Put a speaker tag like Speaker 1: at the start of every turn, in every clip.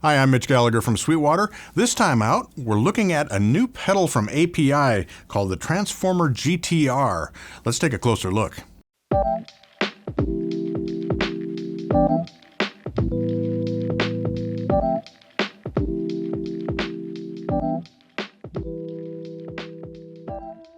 Speaker 1: Hi, I'm Mitch Gallagher from Sweetwater. This time out, we're looking at a new pedal from API called the TranZformer GTR. Let's take a closer look.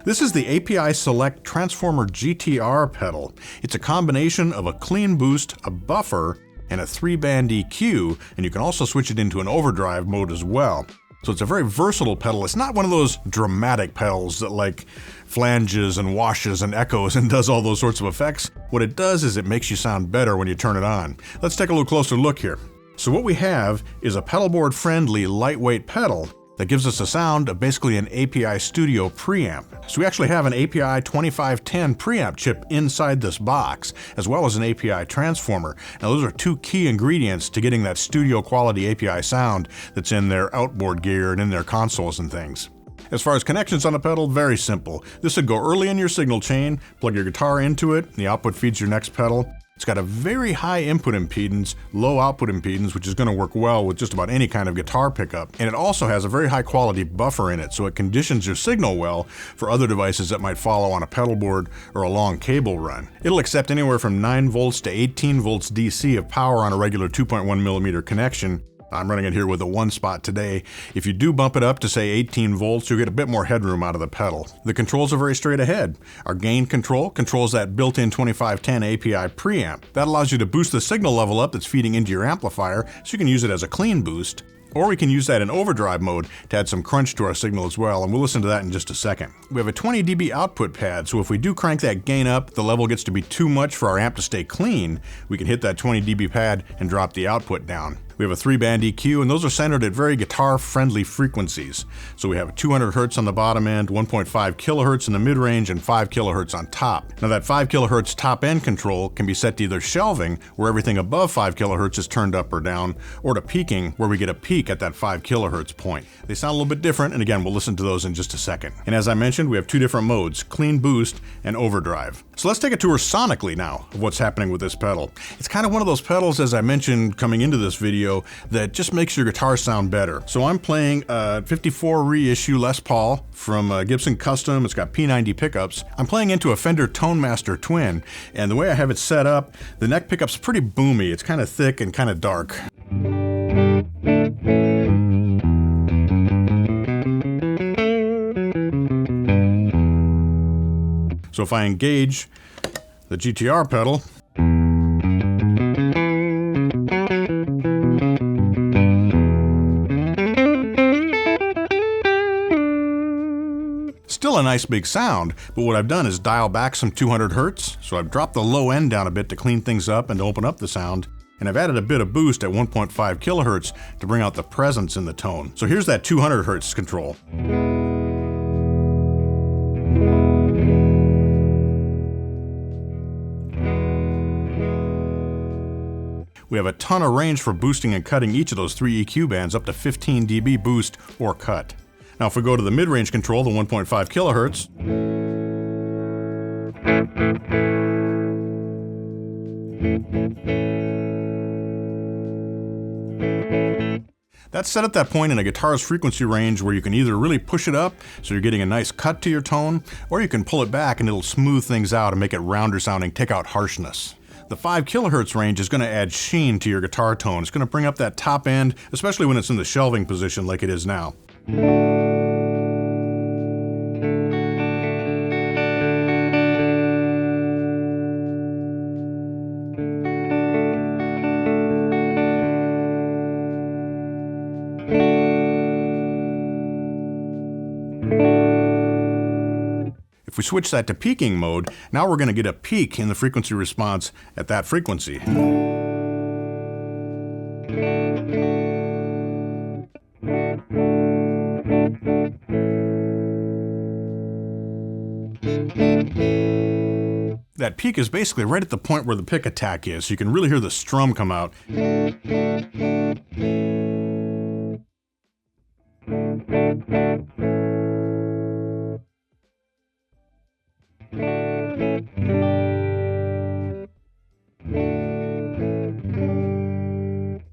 Speaker 1: This is the API Select TranZformer GTR pedal. It's a combination of a clean boost, a buffer, and a 3-band EQ, and you can also switch it into an overdrive mode as well. So it's a very versatile pedal. It's not one of those dramatic pedals that like flanges and washes and echoes and does all those sorts of effects. What it does is it makes you sound better when you turn it on. Let's take a little closer look here. So what we have is a pedalboard friendly lightweight pedal that gives us a sound of basically an API Studio preamp. So we actually have an API 2510 preamp chip inside this box, as well as an API transformer. Now those are two key ingredients to getting that studio quality API sound that's in their outboard gear and in their consoles and things. As far as connections on the pedal, very simple. This would go early in your signal chain, plug your guitar into it, and the output feeds your next pedal. It's got a very high input impedance, low output impedance, which is going to work well with just about any kind of guitar pickup. And it also has a very high quality buffer in it, so it conditions your signal well for other devices that might follow on a pedal board or a long cable run. It'll accept anywhere from 9 volts to 18 volts DC of power on a regular 2.1 millimeter connection. I'm running it here with a 1-spot today. If you do bump it up to say 18 volts, you'll get a bit more headroom out of the pedal. The controls are very straight ahead. Our gain control controls that built-in 2510 API preamp. That allows you to boost the signal level up that's feeding into your amplifier, so you can use it as a clean boost. Or we can use that in overdrive mode to add some crunch to our signal as well, and we'll listen to that in just a second. We have a 20 dB output pad, so if we do crank that gain up, the level gets to be too much for our amp to stay clean, we can hit that 20 dB pad and drop the output down. We have a 3-band EQ, and those are centered at very guitar-friendly frequencies. So we have 200 Hz on the bottom end, 1.5 kHz in the mid-range, and 5 kHz on top. Now that 5 kHz top-end control can be set to either shelving, where everything above 5 kHz is turned up or down, or to peaking, where we get a peak at that 5 kHz point. They sound a little bit different, and again, we'll listen to those in just a second. And as I mentioned, we have two different modes, clean boost and overdrive. So let's take a tour sonically now of what's happening with this pedal. It's kind of one of those pedals, as I mentioned coming into this video, that just makes your guitar sound better. So I'm playing a 54 reissue Les Paul from Gibson Custom. It's got P90 pickups. I'm playing into a Fender Tone Master Twin, and the way I have it set up, the neck pickup's pretty boomy. It's kind of thick and kind of dark. So if I engage the GTR pedal, still a nice big sound, but what I've done is dial back some 200 Hz, so I've dropped the low end down a bit to clean things up and to open up the sound, and I've added a bit of boost at 1.5 kHz to bring out the presence in the tone. So here's that 200 Hz control. We have a ton of range for boosting and cutting each of those 3 EQ bands up to 15 dB boost or cut. Now if we go to the mid-range control, the 1.5 kHz, that's set at that point in a guitar's frequency range where you can either really push it up so you're getting a nice cut to your tone, or you can pull it back and it'll smooth things out and make it rounder sounding, take out harshness. The 5 kHz range is going to add sheen to your guitar tone. It's going to bring up that top end, especially when it's in the shelving position like it is now. If we switch that to peaking mode, now we're going to get a peak in the frequency response at that frequency. That peak is basically right at the point where the pick attack is, so you can really hear the strum come out.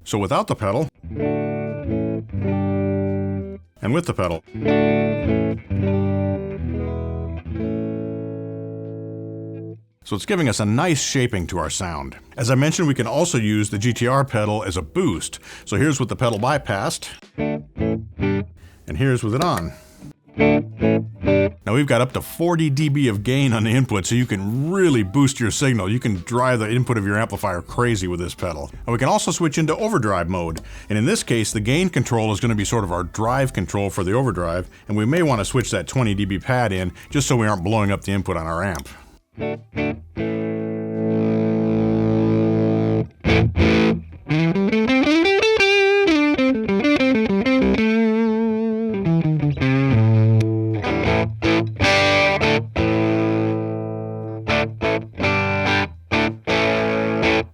Speaker 1: So without the pedal, and with the pedal. So it's giving us a nice shaping to our sound. As I mentioned, we can also use the GTR pedal as a boost. So here's with the pedal bypassed, and here's with it on. Now we've got up to 40 dB of gain on the input, so you can really boost your signal. You can drive the input of your amplifier crazy with this pedal. And we can also switch into overdrive mode. And in this case, the gain control is going to be sort of our drive control for the overdrive, and we may want to switch that 20 dB pad in just so we aren't blowing up the input on our amp.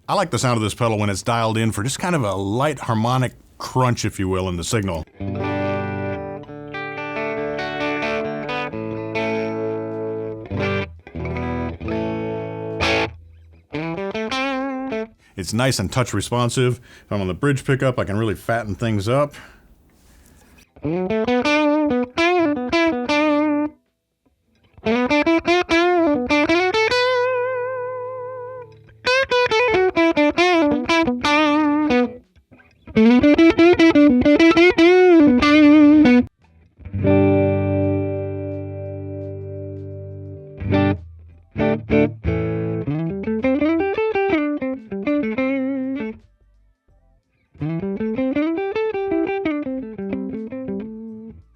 Speaker 1: I like the sound of this pedal when it's dialed in for just kind of a light harmonic crunch, if you will, in the signal. It's nice and touch responsive. If I'm on the bridge pickup, I can really fatten things up.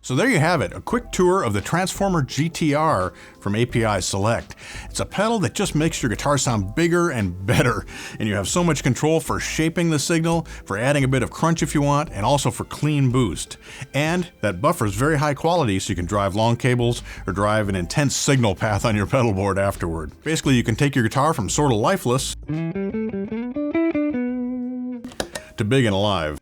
Speaker 1: So there you have it, a quick tour of the TranZformer GTR from API Select. It's a pedal that just makes your guitar sound bigger and better, and you have so much control for shaping the signal, for adding a bit of crunch if you want, and also for clean boost. And that buffer is very high quality, so you can drive long cables or drive an intense signal path on your pedal board afterward. Basically, you can take your guitar from sort of lifeless to big and alive.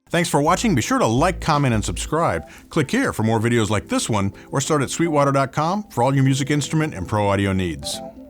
Speaker 1: Thanks for watching. Be sure to like, comment, and subscribe. Click here for more videos like this one, or start at Sweetwater.com for all your music instrument and pro audio needs.